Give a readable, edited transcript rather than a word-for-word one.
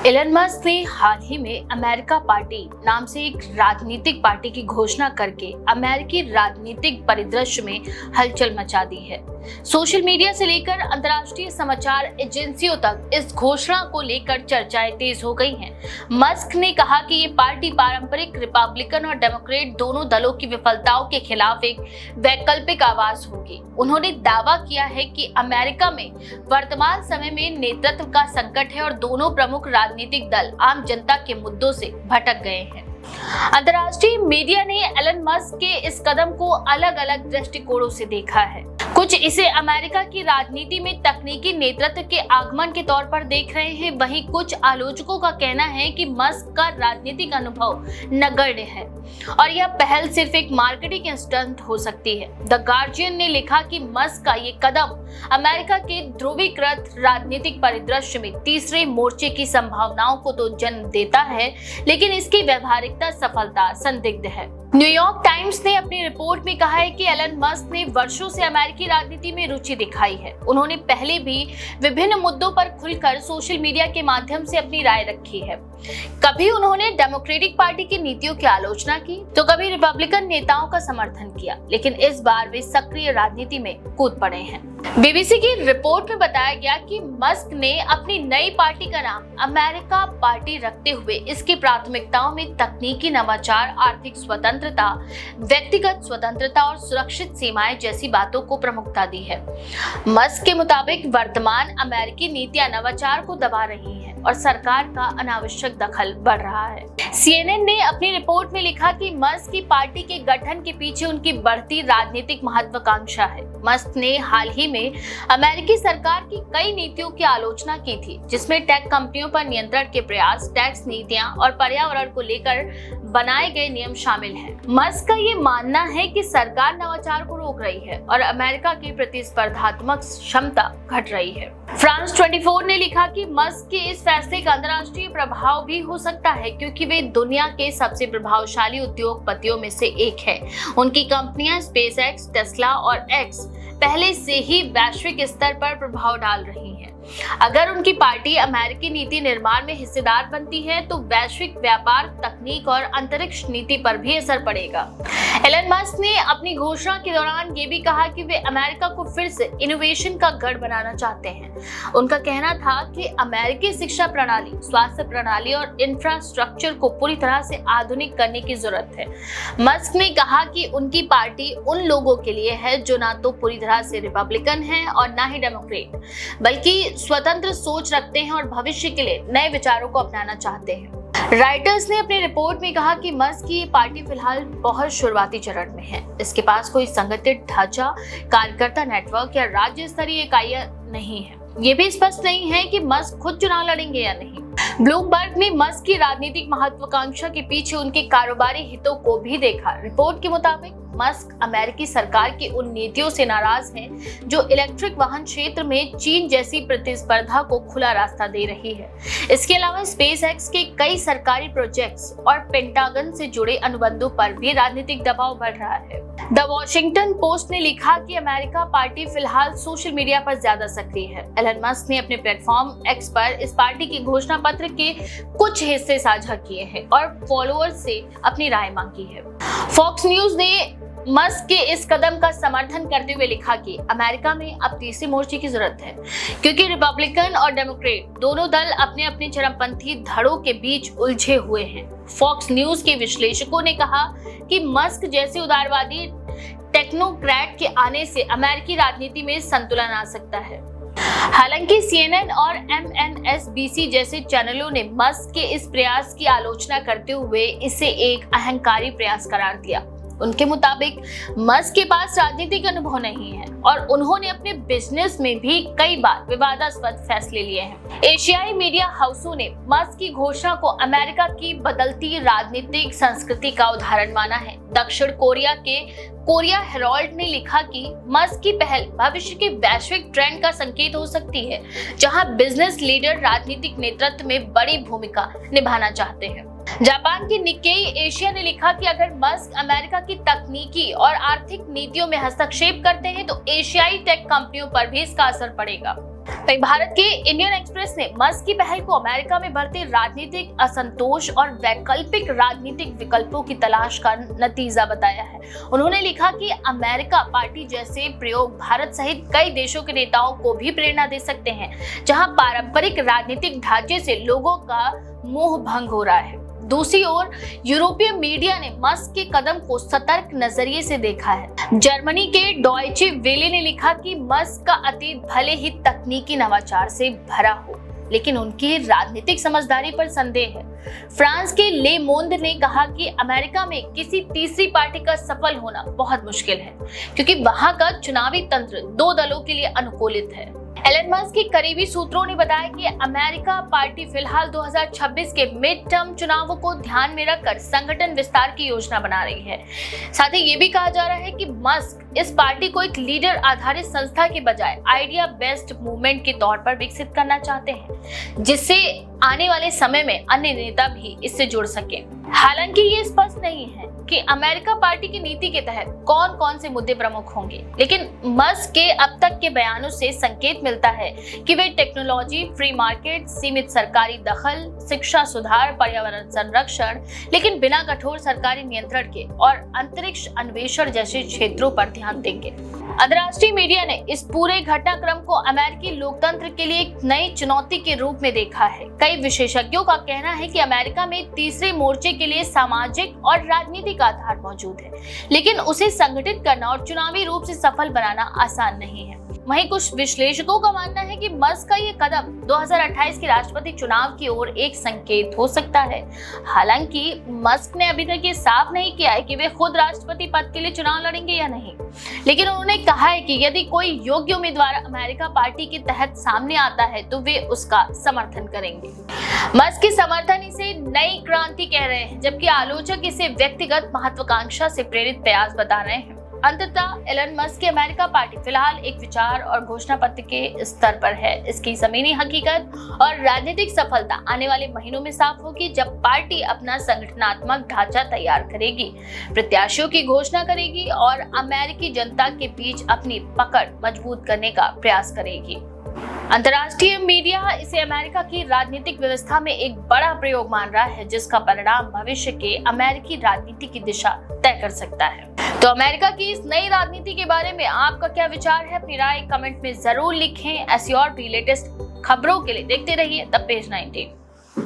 Elon Musk ने हाल ही में America party नाम से एक राजनीतिक पार्टी की घोषणा करके अमेरिकी राजनीतिक परिदृश्य में हलचल मचा दी है। सोशल मीडिया से लेकर अंतर्राष्ट्रीय समाचार एजेंसियों तक इस घोषणा को लेकर चर्चाएं तेज हो गई हैं। मस्क ने कहा कि ये पार्टी पारंपरिक रिपब्लिकन और डेमोक्रेट दोनों दलों की विफलताओं के खिलाफ एक वैकल्पिक आवाज होगी। उन्होंने दावा किया है कि अमेरिका में वर्तमान समय में नेतृत्व का संकट है और दोनों प्रमुख राजनीतिक दल आम जनता के मुद्दों से भटक गए हैं। अंतर्राष्ट्रीय मीडिया ने एलन मस्क के इस कदम को अलग अलग दृष्टिकोणों से देखा है। कुछ इसे अमेरिका की राजनीति में तकनीकी नेतृत्व के आगमन के तौर पर देख रहे हैं, वहीं कुछ आलोचकों का कहना है कि मस्क का राजनीतिक अनुभव नगण्य है और यह पहल सिर्फ एक मार्केटिंग स्टंट हो सकती है। द गार्जियन ने लिखा कि मस्क का ये कदम अमेरिका के ध्रुवीकृत राजनीतिक परिदृश्य में तीसरे मोर्चे की संभावनाओं को तो जन्म देता है, लेकिन इसकी व्यवहारिकता सफलता संदिग्ध है। न्यूयॉर्क टाइम्स ने अपनी रिपोर्ट में कहा है कि एलन मस्क ने वर्षों से अमेरिकी राजनीति में रुचि दिखाई है। उन्होंने पहले भी विभिन्न मुद्दों पर खुलकर सोशल मीडिया के माध्यम से अपनी राय रखी है। कभी उन्होंने डेमोक्रेटिक पार्टी की नीतियों की आलोचना की तो कभी रिपब्लिकन नेताओं का समर्थन किया, लेकिन इस बार वे सक्रिय राजनीति में कूद पड़े हैं। बीबीसी की रिपोर्ट में बताया गया कि मस्क ने अपनी नई पार्टी का नाम अमेरिका पार्टी रखते हुए इसकी प्राथमिकताओं में तकनीकी नवाचार, आर्थिक स्वतंत्रता, व्यक्तिगत स्वतंत्रता और सुरक्षित सीमाएं जैसी बातों को प्रमुखता दी है। मस्क के मुताबिक वर्तमान अमेरिकी नीतियां नवाचार को दबा रही हैं और सरकार का अनावश्यक दखल बढ़ रहा है। CNN ने अपनी रिपोर्ट में लिखा कि मस्क की पार्टी के गठन के पीछे उनकी बढ़ती राजनीतिक महत्वाकांक्षा है। मस्क ने हाल ही में अमेरिकी सरकार की कई नीतियों की आलोचना की थी, जिसमें टेक कंपनियों पर नियंत्रण के प्रयास, टैक्स नीतियां और पर्यावरण को लेकर बनाए गए नियम शामिल हैं। मस्क का ये मानना है कि सरकार नवाचार को रोक रही है और अमेरिका की प्रतिस्पर्धात्मक क्षमता घट रही है। फ्रांस 24 ने लिखा कि मस्क के इस फैसले का अंतर्राष्ट्रीय प्रभाव भी हो सकता है, क्योंकि वे दुनिया के सबसे प्रभावशाली उद्योगपतियों में से एक है। उनकी कंपनियां स्पेसएक्स, टेस्ला और एक्स पहले से ही वैश्विक स्तर पर प्रभाव डाल रही हैं। अगर उनकी पार्टी अमेरिकी नीति निर्माण में हिस्सेदार बनती है तो वैश्विक व्यापार, तकनीक और अंतरिक्ष नीति पर भी असर पड़ेगा। एलन मस्क ने अपनी घोषणा के दौरान ये भी कहा कि वे अमेरिका को फिर से इनोवेशन का गढ़ बनाना चाहते हैं। उनका कहना था कि अमेरिकी शिक्षा प्रणाली, स्वास्थ्य प्रणाली और इंफ्रास्ट्रक्चर को पूरी तरह से आधुनिक करने की जरूरत है। मस्क ने कहा कि उनकी पार्टी उन लोगों के लिए है जो ना तो पूरी तरह से रिपब्लिकन है और ना ही डेमोक्रेट, बल्कि स्वतंत्र सोच रखते हैं और भविष्य के लिए नए विचारों को अपनाना चाहते हैं। राइटर्स ने अपनी रिपोर्ट में कहा कि मस्क की ये पार्टी फिलहाल बहुत शुरुआती चरण में है। इसके पास कोई संगठित ढांचा, कार्यकर्ता नेटवर्क या राज्य स्तरीय इकाइयां नहीं है। ये भी स्पष्ट नहीं है कि मस्क खुद चुनाव लड़ेंगे या नहीं। ब्लूमबर्ग ने मस्क की राजनीतिक महत्वाकांक्षा के पीछे उनके कारोबारी हितों को भी देखा। रिपोर्ट के मुताबिक मस्क अमेरिकी सरकार की उन नीतियों से नाराज हैं जो इलेक्ट्रिक वाहन क्षेत्र में चीन जैसी प्रतिस्पर्धा को खुला रास्ता दे रही है। इसके अलावा स्पेसएक्स के कई सरकारी प्रोजेक्ट्स और पेंटागन से जुड़े अनुबंधों पर भी राजनीतिक दबाव बढ़ रहा है। द वॉशिंगटन पोस्ट ने लिखा कि अमेरिका पार्टी फिलहाल सोशल मीडिया पर ज्यादा सक्रिय है। एलन मस्क ने अपने प्लेटफॉर्म एक्स पर इस पार्टी की घोषणा पत्र के कुछ हिस्से साझा किए हैं और फॉलोअर्स से अपनी राय मांगी है। फॉक्स न्यूज ने मस्क के इस कदम का समर्थन करते हुए लिखा कि अमेरिका में अब तीसरे मोर्चे की जरूरत है, क्योंकि रिपब्लिकन और डेमोक्रेट दोनों दल अपने अपने चरमपंथी धड़ों के बीच उलझे हुए हैं। फॉक्स न्यूज के विश्लेषकों ने कहा कि मस्क जैसे उदारवादी टेक्नोक्रेट के आने से अमेरिकी राजनीति में संतुलन आ सकता है। हालांकि CNN और MSNBC जैसे चैनलों ने मस्क के इस प्रयास की आलोचना करते हुए इसे एक अहंकारी प्रयास करार दिया। उनके मुताबिक मस्क के पास राजनीतिक अनुभव नहीं है और उन्होंने अपने बिजनेस में भी कई बार विवादास्पद फैसले लिए हैं। एशियाई मीडिया हाउसों ने मस्क की घोषणा को अमेरिका की बदलती राजनीतिक संस्कृति का उदाहरण माना है। दक्षिण कोरिया के कोरिया हेराल्ड ने लिखा कि मस्क की पहल भविष्य के वैश्विक ट्रेंड का संकेत हो सकती है, जहां बिजनेस लीडर राजनीतिक नेतृत्व में बड़ी भूमिका निभाना चाहते हैं। जापान की निक्केई एशिया ने लिखा कि अगर मस्क अमेरिका की तकनीकी और आर्थिक नीतियों में हस्तक्षेप करते हैं तो एशियाई टेक कंपनियों पर भी इसका असर पड़ेगा। वहीं भारत के इंडियन एक्सप्रेस ने मस्क की पहल को अमेरिका में बढ़ते राजनीतिक असंतोष और वैकल्पिक राजनीतिक विकल्पों की तलाश का नतीजा बताया है। उन्होंने लिखा कि अमेरिका पार्टी जैसे प्रयोग भारत सहित कई देशों के नेताओं को भी प्रेरणा दे सकते हैं, जहां पारंपरिक राजनीतिक ढांचे से लोगों का मोह भंग हो रहा है। दूसरी ओर यूरोपीय मीडिया ने मस्क के कदम को सतर्क नजरिए से देखा है। जर्मनी के डॉयचे वेले ने लिखा कि मस्क का अतीत भले ही तकनीकी नवाचार से भरा हो, लेकिन उनकी राजनीतिक समझदारी पर संदेह है। फ्रांस के ले मोंद ने कहा कि अमेरिका में किसी तीसरी पार्टी का सफल होना बहुत मुश्किल है, क्योंकि वहां का चुनावी तंत्र दो दलों के लिए अनुकूलित है। एलन मस्क के करीबी सूत्रों ने बताया कि अमेरिका पार्टी फिलहाल 2026 के मिड टर्म चुनावों को ध्यान में रखकर संगठन विस्तार की योजना बना रही है। साथ ही ये भी कहा जा रहा है कि मस्क इस पार्टी को एक लीडर आधारित संस्था के बजाय आइडिया बेस्ड मूवमेंट के तौर पर विकसित करना चाहते हैं, जिससे आने वाले समय में अन्य नेता भी इससे जुड़ सके। हालांकि ये स्पष्ट नहीं है कि अमेरिका पार्टी की नीति के तहत कौन कौन से मुद्दे प्रमुख होंगे, लेकिन मस्क के अब तक के बयानों से संकेत मिलता है कि वे टेक्नोलॉजी, फ्री मार्केट, सीमित सरकारी दखल, शिक्षा सुधार, पर्यावरण संरक्षण, लेकिन बिना कठोर सरकारी नियंत्रण के, और अंतरिक्ष अन्वेषण जैसे क्षेत्रों पर ध्यान देंगे। अंतर्राष्ट्रीय मीडिया ने इस पूरे घटनाक्रम को अमेरिकी लोकतंत्र के लिए एक नई चुनौती के रूप में देखा है। कई विशेषज्ञों का कहना है कि अमेरिका में तीसरे मोर्चे के लिए सामाजिक और राजनीतिक आधार मौजूद है, लेकिन उसे संगठित करना और चुनावी रूप से सफल बनाना आसान नहीं है। वहीं कुछ विश्लेषकों का मानना है कि मस्क का ये कदम 2028 के राष्ट्रपति चुनाव की ओर एक संकेत हो सकता है। हालांकि मस्क ने अभी तक ये साफ नहीं किया है कि वे खुद राष्ट्रपति पद के लिए चुनाव लड़ेंगे या नहीं, लेकिन उन्होंने कहा है कि यदि कोई योग्य उम्मीदवार अमेरिका पार्टी के तहत सामने आता है तो वे उसका समर्थन करेंगे। मस्क के समर्थन इसे नई क्रांति कह रहे हैं, जबकि आलोचक इसे व्यक्तिगत महत्वाकांक्षा से प्रेरित प्रयास बता रहे हैं। अंततः एलन मस्क की अमेरिका पार्टी फिलहाल एक विचार और घोषणा पत्र के स्तर पर है। इसकी जमीनी हकीकत और राजनीतिक सफलता आने वाले महीनों में साफ होगी, जब पार्टी अपना संगठनात्मक ढांचा तैयार करेगी, प्रत्याशियों की घोषणा करेगी और अमेरिकी जनता के बीच अपनी पकड़ मजबूत करने का प्रयास करेगी। अंतर्राष्ट्रीय मीडिया इसे अमेरिका की राजनीतिक व्यवस्था में एक बड़ा प्रयोग मान रहा है, जिसका परिणाम भविष्य के अमेरिकी राजनीति की दिशा तय कर सकता है। तो अमेरिका की इस नई राजनीति के बारे में आपका क्या विचार है? अपनी राय कमेंट में जरूर लिखें। ऐसी और भी लेटेस्ट खबरों के लिए देखते रहिए द पेज 19।